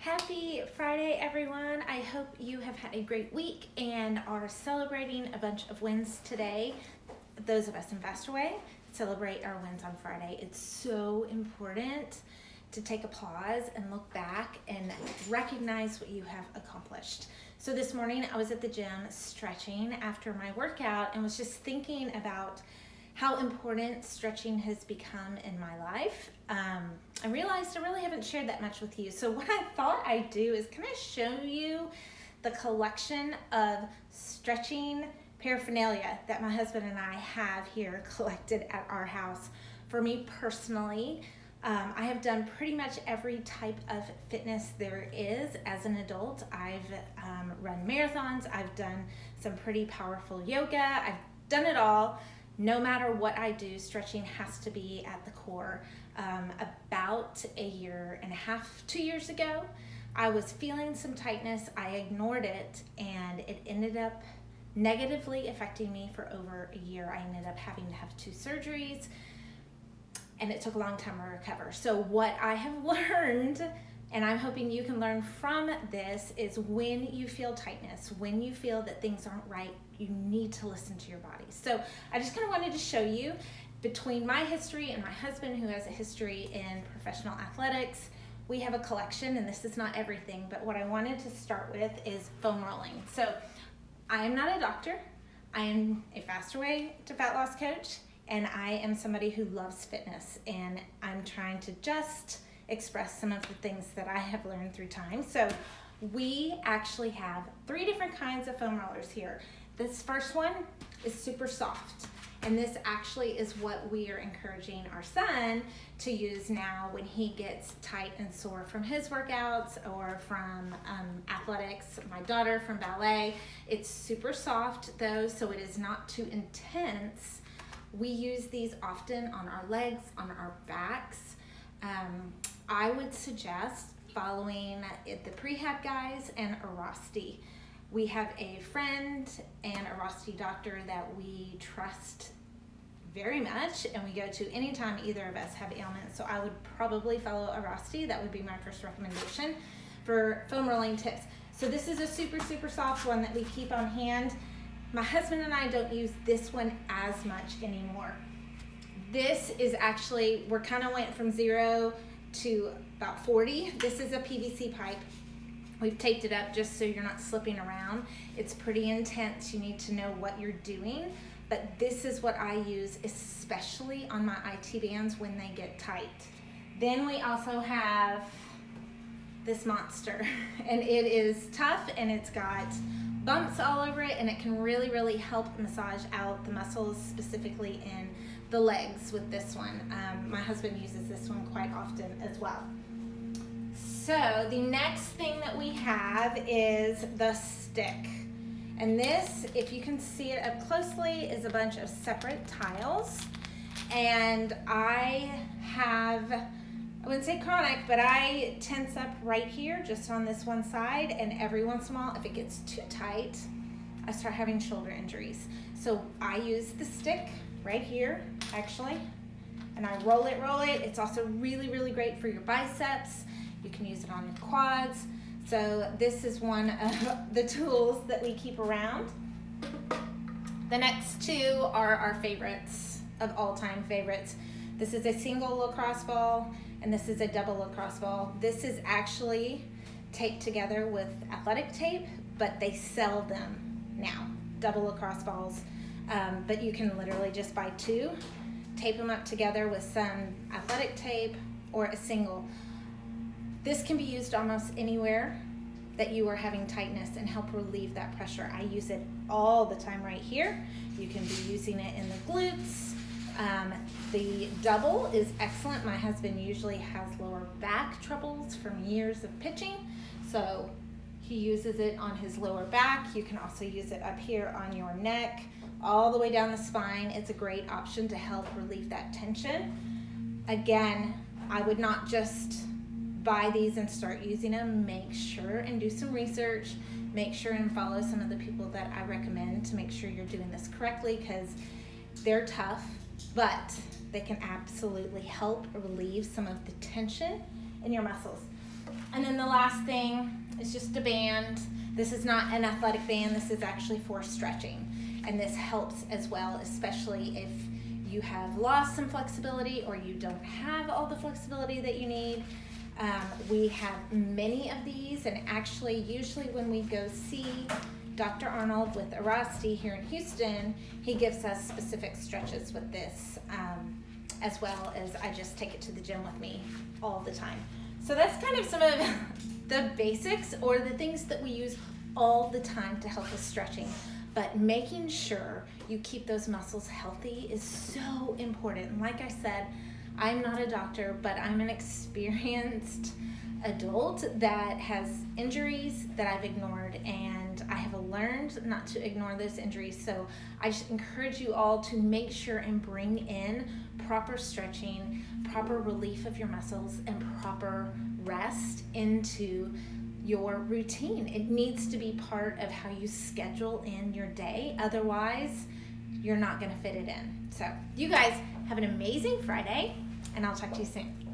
Happy Friday, everyone. I hope you have had a great week and are celebrating a bunch of wins today. Those of us in Faster Way celebrate our wins on Friday. It's so important to take a pause and look back and recognize what you have accomplished. So this morning I was at the gym stretching after my workout and was just thinking about how important stretching has become in my life. I realized I really haven't shared that much with you. So what I thought I'd do is kind of show you the collection of stretching paraphernalia that my husband and I have here collected at our house. For me personally, I have done pretty much every type of fitness there is as an adult. I've run marathons, I've done some pretty powerful yoga, I've done it all. No matter what I do, stretching has to be at the core. About a year and a half, 2 years ago, I was feeling some tightness. I ignored it and it ended up negatively affecting me for over a year. I ended up having to have 2 surgeries and it took a long time to recover. So what I have learned, and I'm hoping you can learn from this, is when you feel tightness, when you feel that things aren't right, you need to listen to your body. So I just kind of wanted to show you, between my history and my husband, who has a history in professional athletics, we have a collection, and this is not everything, but what I wanted to start with is foam rolling. So I am not a doctor. I am a Faster Way to Fat Loss coach, and I am somebody who loves fitness, and I'm trying to just express some of the things that I have learned through time. So we actually have 3 different kinds of foam rollers here. This first one is super soft, and this actually is what we are encouraging our son to use now when he gets tight and sore from his workouts or from athletics. My daughter from ballet. It's super soft though, so it is not too intense. We use these often on our legs, on our backs. I would suggest following the Prehab guys and Arasti. We have a friend and a Arasti doctor that we trust very much, and we go to anytime either of us have ailments. So I would probably follow Arasti. That would be my first recommendation for foam rolling tips. So this is a super, super soft one that we keep on hand. My husband and I don't use this one as much anymore. This is actually, we're kind of went from 0 to about 40. This is a PVC pipe. We've taped it up just so you're not slipping around. It's pretty intense. You need to know what you're doing, but this is what I use, especially on my IT bands when they get tight. Then we also have this monster, and it is tough, and it's got bumps all over it, and it can really, really help massage out the muscles, specifically in the legs with this one. My husband uses this one quite often as well. So the next thing that we have is the stick. And this, if you can see it up closely, is a bunch of separate tiles. And I have, I wouldn't say chronic, but I tense up right here, just on this one side. And every once in a while, if it gets too tight, I start having shoulder injuries. So I use the stick right here, actually, and I roll it. It's also really, really great for your biceps. You can use it on your quads. So this is one of the tools that we keep around. The next 2 are our favorites, of all-time favorites. This is a single lacrosse ball, and this is a double lacrosse ball. This is actually taped together with athletic tape, but they sell them now, double lacrosse balls. But you can literally just buy 2, tape them up together with some athletic tape or a single. This can be used almost anywhere that you are having tightness and help relieve that pressure. I use it all the time right here. You can be using it in the glutes. The double is excellent. My husband usually has lower back troubles from years of pitching, so he uses it on his lower back. You can also use it up here on your neck, all the way down the spine. It's a great option to help relieve that tension. Again, I would not just buy these and start using them. Make sure and do some research. Make sure and follow some of the people that I recommend to make sure you're doing this correctly, because they're tough, but they can absolutely help relieve some of the tension in your muscles. And then the last thing is just a band. This is not an athletic band. This is actually for stretching. And this helps as well, especially if you have lost some flexibility or you don't have all the flexibility that you need. We have many of these, and actually usually when we go see Dr. Arnold with Erasti here in Houston, he gives us specific stretches with this, as well as I just take it to the gym with me all the time. So that's kind of some of the basics, or the things that we use all the time to help with stretching. But making sure you keep those muscles healthy is so important. And like I said, I'm not a doctor, but I'm an experienced adult that has injuries that I've ignored, and I have learned not to ignore those injuries. So I just encourage you all to make sure and bring in proper stretching, proper relief of your muscles, and proper rest into your routine. It needs to be part of how you schedule in your day. Otherwise, you're not going to fit it in. So you guys have an amazing Friday, and I'll talk to you soon.